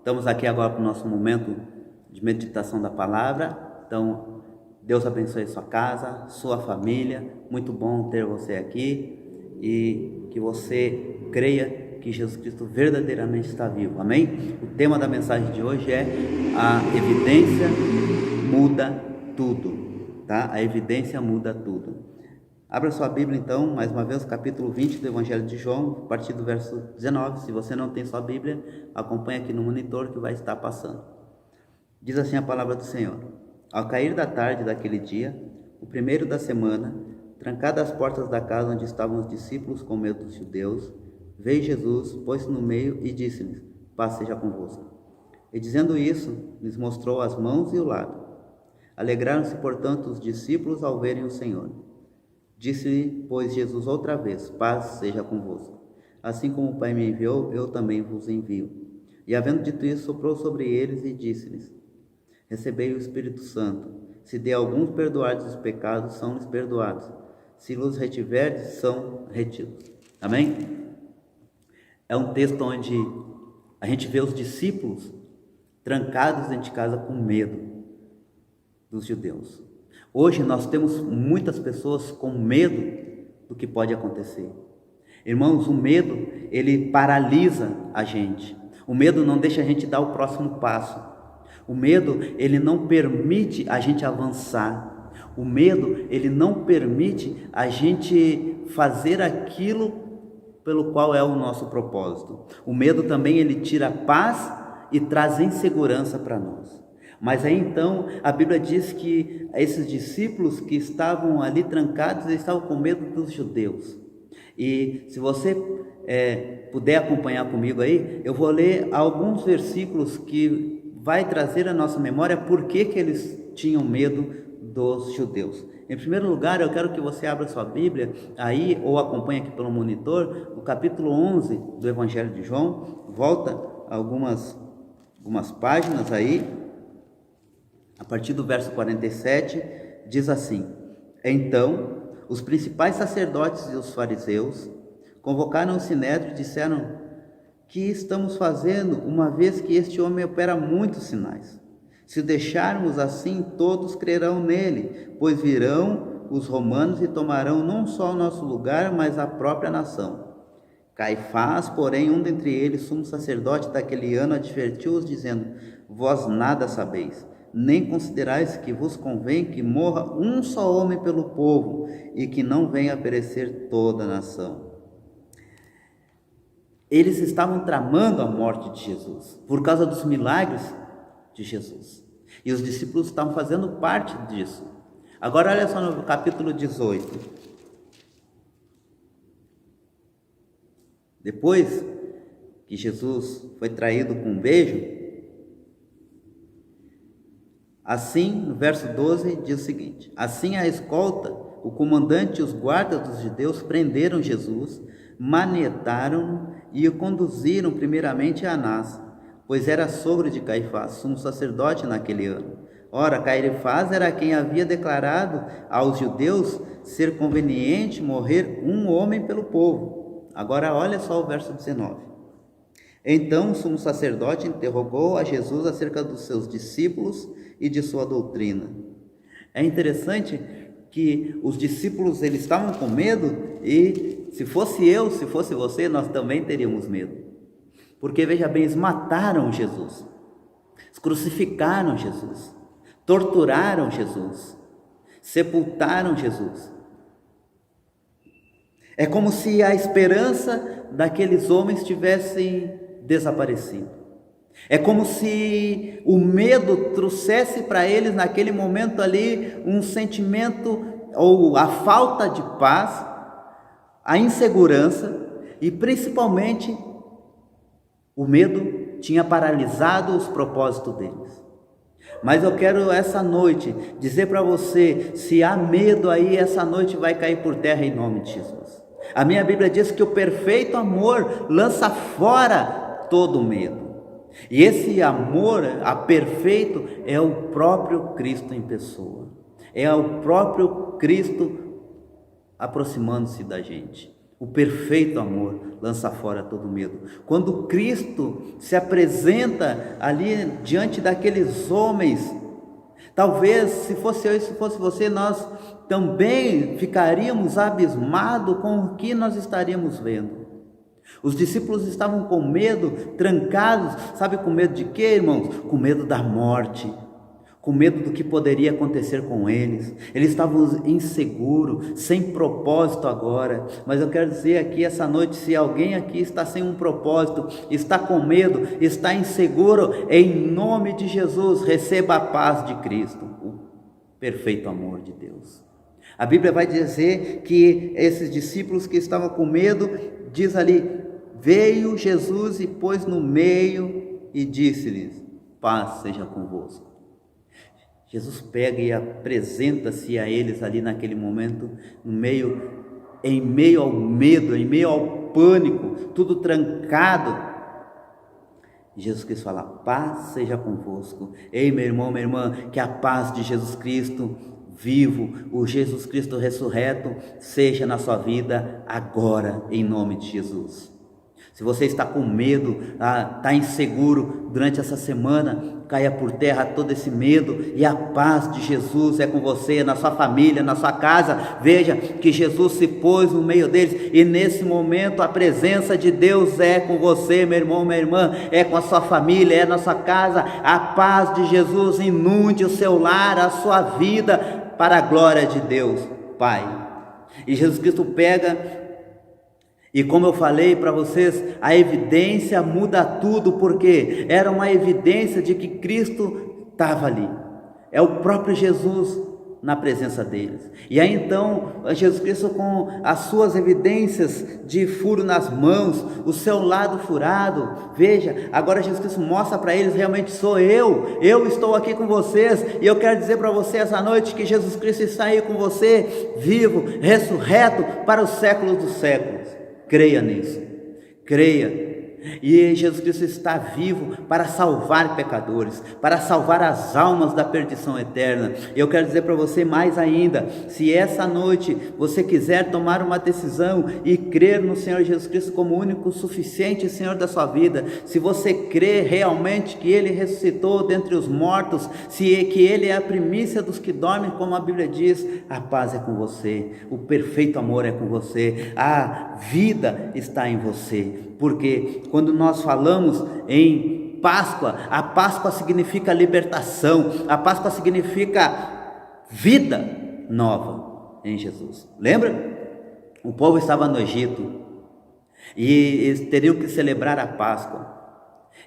Estamos aqui agora para o nosso momento de meditação da palavra. Então, Deus abençoe sua casa, sua família. Muito bom ter você aqui e que você creia que Jesus Cristo verdadeiramente está vivo. Amém? O tema da mensagem de hoje é: a evidência muda tudo. Tá? A evidência muda tudo. Abra sua Bíblia então, mais uma vez, capítulo 20 do Evangelho de João, a partir do verso 19. Se você não tem sua Bíblia, acompanhe aqui no monitor que vai estar passando. Diz assim a palavra do Senhor: Ao cair da tarde daquele dia, o primeiro da semana, trancadas as portas da casa onde estavam os discípulos com medo dos judeus, veio Jesus, pôs-se no meio e disse-lhes: Paz seja convosco. E dizendo isso, lhes mostrou as mãos e o lado. Alegraram-se, portanto, os discípulos ao verem o Senhor. Disse-lhe, pois, Jesus outra vez: Paz seja convosco. Assim como o Pai me enviou, eu também vos envio. E havendo dito isso, soprou sobre eles e disse-lhes: Recebei o Espírito Santo. Se de alguns perdoardes os pecados, são-lhes perdoados. Se los retiverdes, são retidos. Amém? É um texto onde a gente vê os discípulos trancados dentro de casa com medo dos judeus. Hoje nós temos muitas pessoas com medo do que pode acontecer. Irmãos, o medo, ele paralisa a gente. O medo não deixa a gente dar o próximo passo. O medo, ele não permite a gente avançar. O medo, ele não permite a gente fazer aquilo pelo qual é o nosso propósito. O medo também, ele tira paz e traz insegurança para nós. Mas aí então a Bíblia diz que esses discípulos que estavam ali trancados, eles estavam com medo dos judeus. E se você puder acompanhar comigo aí, eu vou ler alguns versículos que vai trazer à nossa memória por que eles tinham medo dos judeus. Em primeiro lugar, eu quero que você abra sua Bíblia aí, ou acompanhe aqui pelo monitor, o capítulo 11 do Evangelho de João. Volta algumas páginas aí. A partir do verso 47, diz assim: Então, os principais sacerdotes e os fariseus convocaram o sinédrio e disseram: Que estamos fazendo, uma vez que este homem opera muitos sinais? Se o deixarmos assim, todos crerão nele, pois virão os romanos e tomarão não só o nosso lugar, mas a própria nação. Caifás, porém, um dentre eles, sumo sacerdote daquele ano, advertiu-os, dizendo: Vós nada sabeis, nem considerais que vos convém que morra um só homem pelo povo, e que não venha a perecer toda a nação. Eles estavam tramando a morte de Jesus, por causa dos milagres de Jesus, e os discípulos estavam fazendo parte disso. Agora olha só no capítulo 18. Depois que Jesus foi traído com um beijo, assim, no verso 12, diz o seguinte: Assim a escolta, o comandante e os guardas dos judeus prenderam Jesus, manietaram-no e o conduziram primeiramente a Anás, pois era sogro de Caifás, sumo sacerdote naquele ano. Ora, Caifás era quem havia declarado aos judeus ser conveniente morrer um homem pelo povo. Agora olha só o verso 19. Então o sumo sacerdote interrogou a Jesus acerca dos seus discípulos e de sua doutrina. É interessante que os discípulos, eles estavam com medo, e se fosse eu, se fosse você, nós também teríamos medo. Porque veja bem, eles mataram Jesus, eles crucificaram Jesus, torturaram Jesus, sepultaram Jesus. É como se a esperança daqueles homens tivesse desaparecido. É como se o medo trouxesse para eles naquele momento ali um sentimento, ou a falta de paz, a insegurança, e principalmente o medo tinha paralisado os propósitos deles. Mas eu quero essa noite dizer para você: se há medo aí, essa noite vai cair por terra em nome de Jesus. A minha Bíblia diz que o perfeito amor lança fora todo medo. E esse amor perfeito é o próprio Cristo em pessoa. É o próprio Cristo aproximando-se da gente. O perfeito amor lança fora todo medo. Quando Cristo se apresenta ali diante daqueles homens, talvez se fosse eu e se fosse você, nós também ficaríamos abismados com o que nós estaríamos vendo. Os discípulos estavam com medo, trancados, sabe com medo de quê, irmãos? Com medo da morte, com medo do que poderia acontecer com eles. Eles estavam inseguros, sem propósito agora. Mas eu quero dizer aqui essa noite, se alguém aqui está sem um propósito, está com medo, está inseguro, em nome de Jesus, receba a paz de Cristo, o perfeito amor de Deus. A Bíblia vai dizer que esses discípulos que estavam com medo, diz ali, veio Jesus e pôs no meio e disse-lhes, paz seja convosco. Jesus pega e apresenta-se a eles ali naquele momento, em meio ao medo, em meio ao pânico, tudo trancado. Jesus Cristo fala, paz seja convosco. Ei, meu irmão, minha irmã, que a paz de Jesus Cristo vivo, o Jesus Cristo ressurreto, seja na sua vida agora, em nome de Jesus. Se você está com medo, está inseguro durante essa semana, caia por terra todo esse medo e a paz de Jesus é com você, na sua família, na sua casa. Veja que Jesus se pôs no meio deles e nesse momento a presença de Deus é com você, meu irmão, minha irmã, é com a sua família, é na sua casa. A paz de Jesus inunde o seu lar, a sua vida, para a glória de Deus, Pai. E Jesus Cristo pega, e como eu falei para vocês, a evidência muda tudo, porque era uma evidência de que Cristo estava ali, é o próprio Jesus na presença deles. E aí então, Jesus Cristo com as suas evidências de furo nas mãos, o seu lado furado, veja, agora Jesus Cristo mostra para eles, realmente sou eu estou aqui com vocês, e eu quero dizer para você essa noite, que Jesus Cristo está aí com você, vivo, ressurreto, para os séculos dos séculos. Creia nisso, creia. E Jesus Cristo está vivo para salvar pecadores, para salvar as almas da perdição eterna. Eu quero dizer para você mais ainda, se essa noite você quiser tomar uma decisão e crer no Senhor Jesus Cristo como o único suficiente Senhor da sua vida, se você crê realmente que Ele ressuscitou dentre os mortos, que Ele é a primícia dos que dormem, como a Bíblia diz, a paz é com você, o perfeito amor é com você, a vida está em você. Porque quando nós falamos em Páscoa, a Páscoa significa libertação, a Páscoa significa vida nova em Jesus. Lembra? O povo estava no Egito e eles teriam que celebrar a Páscoa.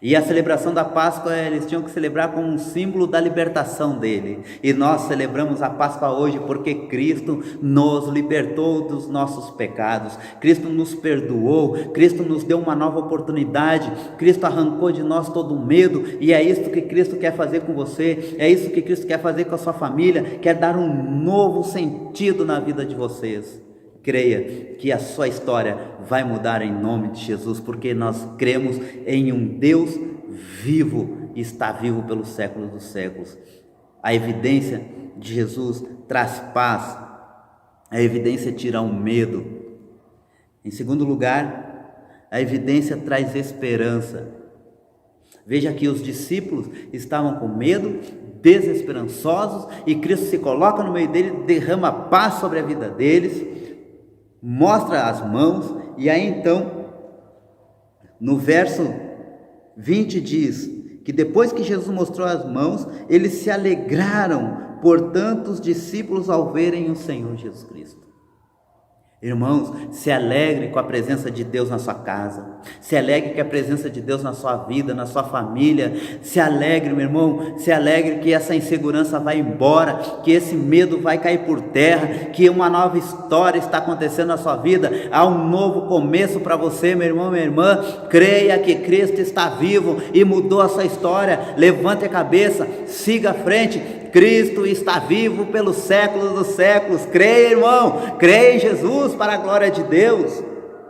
E a celebração da Páscoa eles tinham que celebrar como um símbolo da libertação dele. E nós celebramos a Páscoa hoje porque Cristo nos libertou dos nossos pecados. Cristo nos perdoou, Cristo nos deu uma nova oportunidade, Cristo arrancou de nós todo o medo. E é isso que Cristo quer fazer com você, é isso que Cristo quer fazer com a sua família, quer dar um novo sentido na vida de vocês. Creia que a sua história vai mudar em nome de Jesus, porque nós cremos em um Deus vivo, e está vivo pelos séculos dos séculos. A evidência de Jesus traz paz, a evidência tira o medo. Em segundo lugar, a evidência traz esperança. Veja que os discípulos estavam com medo, desesperançosos, e Cristo se coloca no meio deles, derrama paz sobre a vida deles, mostra as mãos. E aí então, no verso 20 diz que depois que Jesus mostrou as mãos, eles se alegraram, portanto, os discípulos ao verem o Senhor Jesus Cristo. Irmãos, se alegre com a presença de Deus na sua casa, se alegre com a presença de Deus na sua vida, na sua família. Se alegre, meu irmão, se alegre que essa insegurança vai embora, que esse medo vai cair por terra, que uma nova história está acontecendo na sua vida, há um novo começo para você, meu irmão, minha irmã. Creia que Cristo está vivo e mudou a sua história. Levante a cabeça, siga à frente. Cristo está vivo pelos séculos dos séculos. Creia, irmão, creia em Jesus para a glória de Deus.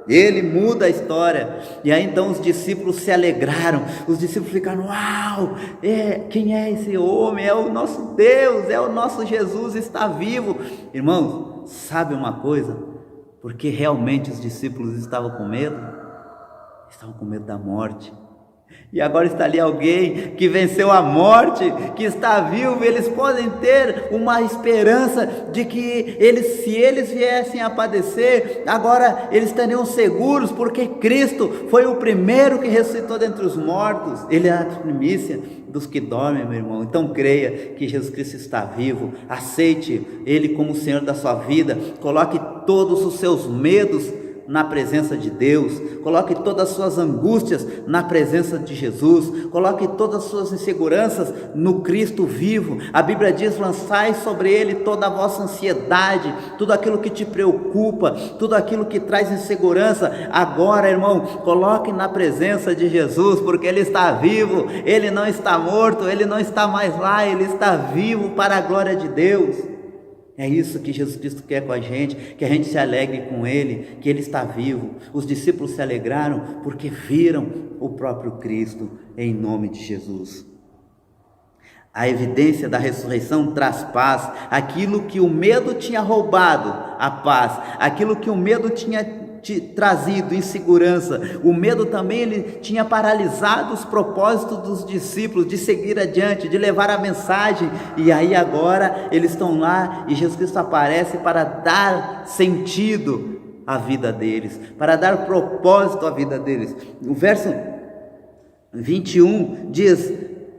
Ele muda a história. E aí então os discípulos se alegraram. Os discípulos ficaram, uau, quem é esse homem? É o nosso Deus, é o nosso Jesus, está vivo. Irmãos, sabe uma coisa? porque realmente os discípulos estavam com medo da morte. E agora está ali alguém que venceu a morte, que está vivo. Eles podem ter uma esperança de que se eles viessem a padecer, agora eles estariam seguros, porque Cristo foi o primeiro que ressuscitou dentre os mortos. Ele é a primícia dos que dormem, meu irmão. Então creia que Jesus Cristo está vivo, aceite Ele como o Senhor da sua vida, coloque todos os seus medos na presença de Deus, coloque todas as suas angústias na presença de Jesus, coloque todas as suas inseguranças no Cristo vivo. A Bíblia diz: lançai sobre Ele toda a vossa ansiedade, tudo aquilo que te preocupa, tudo aquilo que traz insegurança. Agora, irmão, coloque na presença de Jesus, porque Ele está vivo, Ele não está morto, Ele não está mais lá, Ele está vivo para a glória de Deus. É isso que Jesus Cristo quer com a gente, que a gente se alegre com Ele, que Ele está vivo. Os discípulos se alegraram porque viram o próprio Cristo, em nome de Jesus. A evidência da ressurreição traz paz. Aquilo que o medo tinha roubado, a paz, aquilo que o medo tinha trazido insegurança, o medo também ele tinha paralisado os propósitos dos discípulos de seguir adiante, de levar a mensagem. E aí agora eles estão lá e Jesus Cristo aparece para dar sentido à vida deles, para dar propósito à vida deles. O verso 21 diz: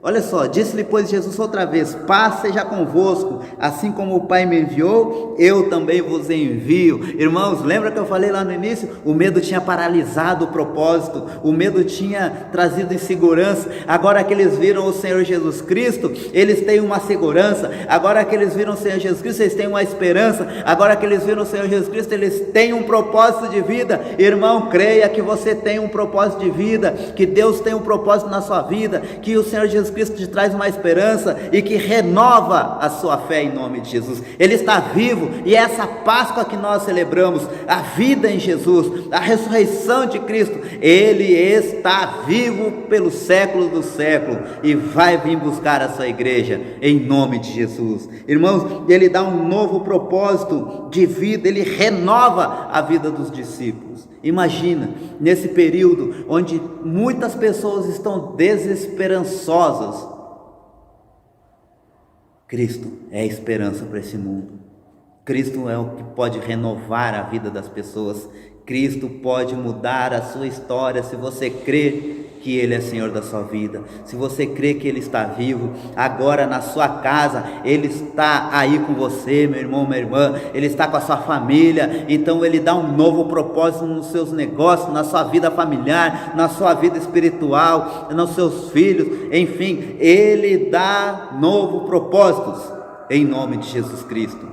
olha só, disse-lhe pois Jesus outra vez: paz seja convosco, assim como o Pai me enviou, eu também vos envio. Irmãos, lembra que eu falei lá no início? O medo tinha paralisado o propósito, o medo tinha trazido insegurança. Agora que eles viram o Senhor Jesus Cristo, eles têm uma segurança. Agora que eles viram o Senhor Jesus Cristo, eles têm uma esperança. Agora que eles viram o Senhor Jesus Cristo, eles têm um propósito de vida. Irmão, creia que você tem um propósito de vida, que Deus tem um propósito na sua vida, que o Senhor Jesus Cristo te traz uma esperança e que renova a sua fé em nome de Jesus. Ele está vivo e é essa Páscoa que nós celebramos, a vida em Jesus, a ressurreição de Cristo. Ele está vivo pelos séculos dos séculos e vai vir buscar a sua igreja em nome de Jesus. Irmãos, Ele dá um novo propósito de vida, Ele renova a vida dos discípulos. Imagina, nesse período onde muitas pessoas estão desesperançosas, Cristo é a esperança para esse mundo. Cristo é o que pode renovar a vida das pessoas. Cristo pode mudar a sua história se você crê que Ele é Senhor da sua vida, se você crê que Ele está vivo, agora na sua casa, Ele está aí com você, meu irmão, minha irmã, Ele está com a sua família. Então Ele dá um novo propósito nos seus negócios, na sua vida familiar, na sua vida espiritual, nos seus filhos, enfim, Ele dá novos propósitos, em nome de Jesus Cristo.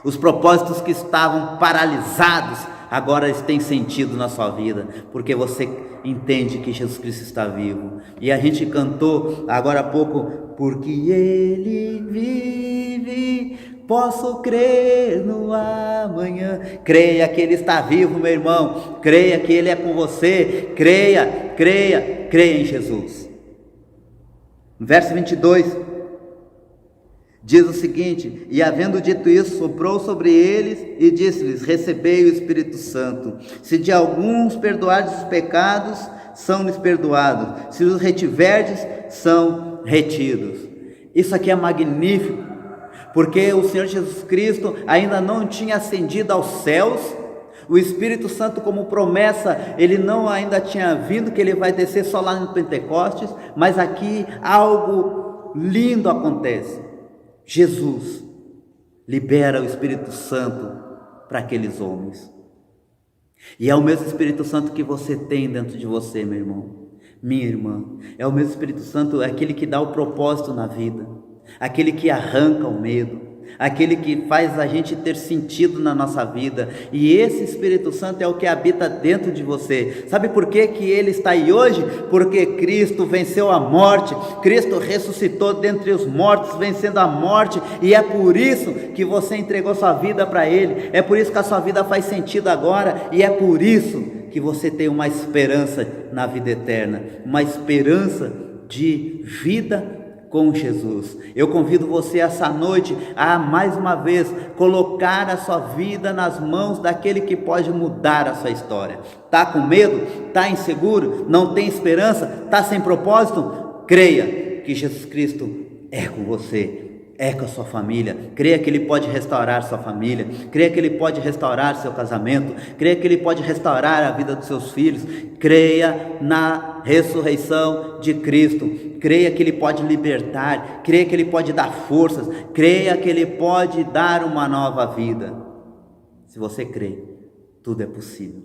Os propósitos que estavam paralisados, agora eles têm sentido na sua vida, porque você entende que Jesus Cristo está vivo. E a gente cantou agora há pouco: porque Ele vive, posso crer no amanhã. Creia que Ele está vivo, meu irmão, creia que Ele é com você, creia em Jesus. Verso 22 diz o seguinte: e havendo dito isso, soprou sobre eles e disse-lhes: recebei o Espírito Santo. Se de alguns perdoardes os pecados, são-lhes perdoados. Se os retiverdes, são retidos. Isso aqui é magnífico, porque o Senhor Jesus Cristo ainda não tinha ascendido aos céus. O Espírito Santo, como promessa, Ele não ainda tinha vindo, que Ele vai descer só lá no Pentecostes. Mas aqui algo lindo acontece. Jesus libera o Espírito Santo para aqueles homens. E é o mesmo Espírito Santo que você tem dentro de você, meu irmão, minha irmã. É o mesmo Espírito Santo, é aquele que dá o propósito na vida, aquele que arranca o medo, aquele que faz a gente ter sentido na nossa vida. E esse Espírito Santo é o que habita dentro de você. Sabe por que ele está aí hoje? Porque Cristo venceu a morte, Cristo ressuscitou dentre os mortos, vencendo a morte, e é por isso que você entregou sua vida para Ele, é por isso que a sua vida faz sentido agora, e é por isso que você tem uma esperança na vida eterna, uma esperança de vida com Jesus. Eu convido você essa noite a mais uma vez colocar a sua vida nas mãos daquele que pode mudar a sua história. Tá com medo? Tá inseguro? Não tem esperança? Tá sem propósito? Creia que Jesus Cristo é com você. É com a sua família. Creia que Ele pode restaurar sua família. Creia que Ele pode restaurar seu casamento. Creia que Ele pode restaurar a vida dos seus filhos. Creia na ressurreição de Cristo. Creia que Ele pode libertar. Creia que Ele pode dar forças. Creia que Ele pode dar uma nova vida. Se você crê, tudo é possível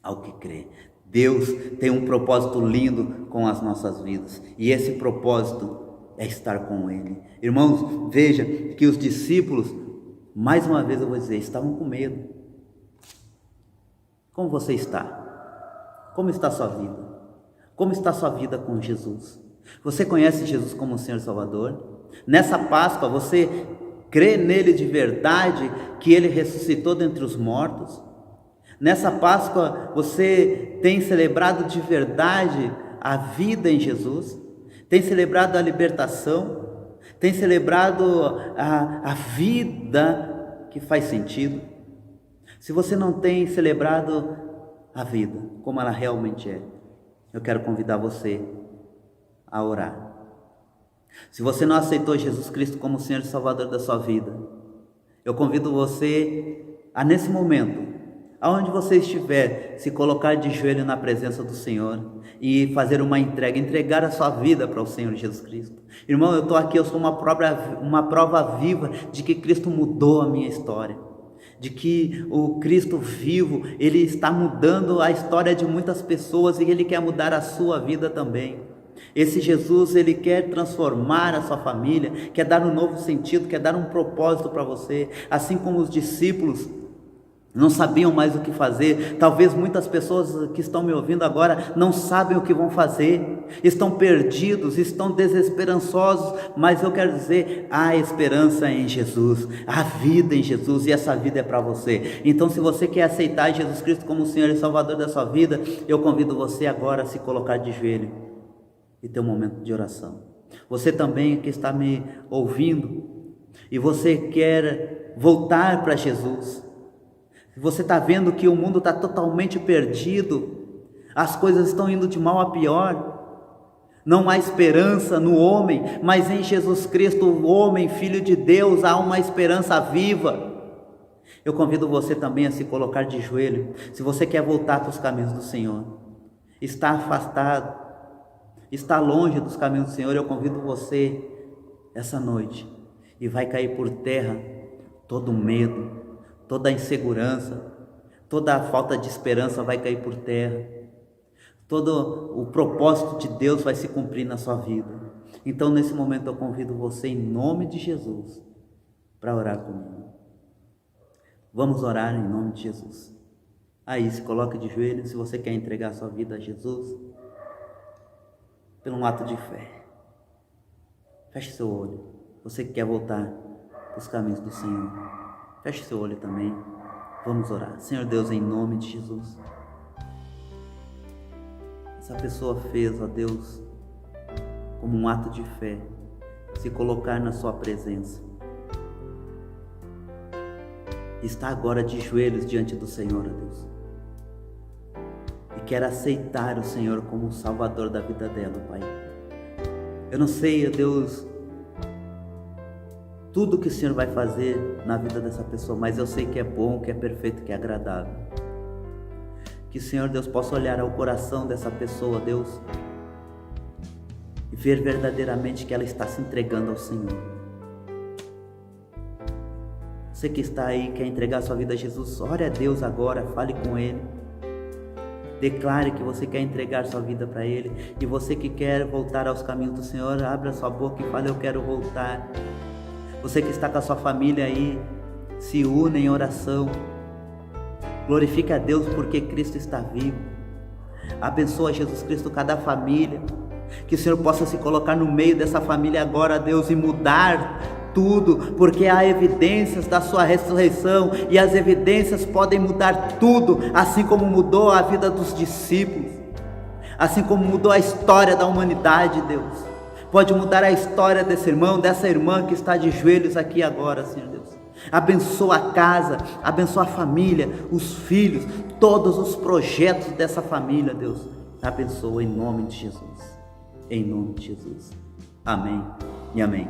ao que crê. Deus tem um propósito lindo com as nossas vidas. E esse propósito é estar com Ele. Irmãos, veja que os discípulos, mais uma vez eu vou dizer, estavam com medo. Como você está? Como está a sua vida? Como está a sua vida com Jesus? Você conhece Jesus como Senhor e Salvador? Nessa Páscoa você crê nele de verdade, que Ele ressuscitou dentre os mortos? Nessa Páscoa você tem celebrado de verdade a vida em Jesus? Tem celebrado a libertação? Tem celebrado a vida que faz sentido? Se você não tem celebrado a vida como ela realmente é, eu quero convidar você a orar. Se você não aceitou Jesus Cristo como Senhor e Salvador da sua vida, eu convido você a, nesse momento, aonde você estiver, se colocar de joelho na presença do Senhor e fazer uma entrega, entregar a sua vida para o Senhor Jesus Cristo. Irmão, eu estou aqui, eu sou uma prova viva de que Cristo mudou a minha história, de que o Cristo vivo, Ele está mudando a história de muitas pessoas e Ele quer mudar a sua vida também. Esse Jesus, Ele quer transformar a sua família, quer dar um novo sentido, quer dar um propósito para você, assim como os discípulos não sabiam mais o que fazer. Talvez muitas pessoas que estão me ouvindo agora não sabem o que vão fazer, estão perdidos, estão desesperançosos, mas eu quero dizer, há esperança em Jesus, há vida em Jesus, e essa vida é para você. Então, se você quer aceitar Jesus Cristo como o Senhor e Salvador da sua vida, eu convido você agora a se colocar de joelho e ter um momento de oração. Você também que está me ouvindo e você quer voltar para Jesus, você está vendo que o mundo está totalmente perdido, as coisas estão indo de mal a pior, não há esperança no homem, mas em Jesus Cristo, o homem, Filho de Deus, há uma esperança viva. Eu convido você também a se colocar de joelho. Se você quer voltar para os caminhos do Senhor, está afastado, está longe dos caminhos do Senhor, eu convido você essa noite, e vai cair por terra todo medo, toda a insegurança, toda a falta de esperança vai cair por terra, todo o propósito de Deus vai se cumprir na sua vida. Então, nesse momento eu convido você, em nome de Jesus, para orar comigo. Vamos orar em nome de Jesus. Aí, se coloque de joelho, se você quer entregar a sua vida a Jesus, pelo um ato de fé. Feche seu olho, você que quer voltar para os caminhos do Senhor. Feche seu olho também, vamos orar. Senhor Deus, em nome de Jesus, essa pessoa fez, ó Deus, como um ato de fé, se colocar na sua presença, está agora de joelhos diante do Senhor, ó Deus, e quer aceitar o Senhor como o Salvador da vida dela, Pai. Eu não sei, ó Deus, tudo que o Senhor vai fazer na vida dessa pessoa, mas eu sei que é bom, que é perfeito, que é agradável. Que o Senhor Deus possa olhar ao coração dessa pessoa, Deus, e ver verdadeiramente que ela está se entregando ao Senhor. Você que está aí, quer entregar sua vida a Jesus, ore a Deus agora, fale com Ele. Declare que você quer entregar sua vida para Ele. E você que quer voltar aos caminhos do Senhor, abra sua boca e fale, eu quero voltar. Você que está com a sua família aí, se une em oração. Glorifique a Deus porque Cristo está vivo. Abençoa Jesus Cristo cada família. Que o Senhor possa se colocar no meio dessa família agora, Deus, e mudar tudo, porque há evidências da sua ressurreição, e as evidências podem mudar tudo, assim como mudou a vida dos discípulos, assim como mudou a história da humanidade, Deus. pode mudar a história desse irmão, dessa irmã que está de joelhos aqui agora, Senhor Deus. Abençoa a casa, abençoa a família, os filhos, todos os projetos dessa família, Deus. Abençoa em nome de Jesus. Em nome de Jesus. Amém e amém.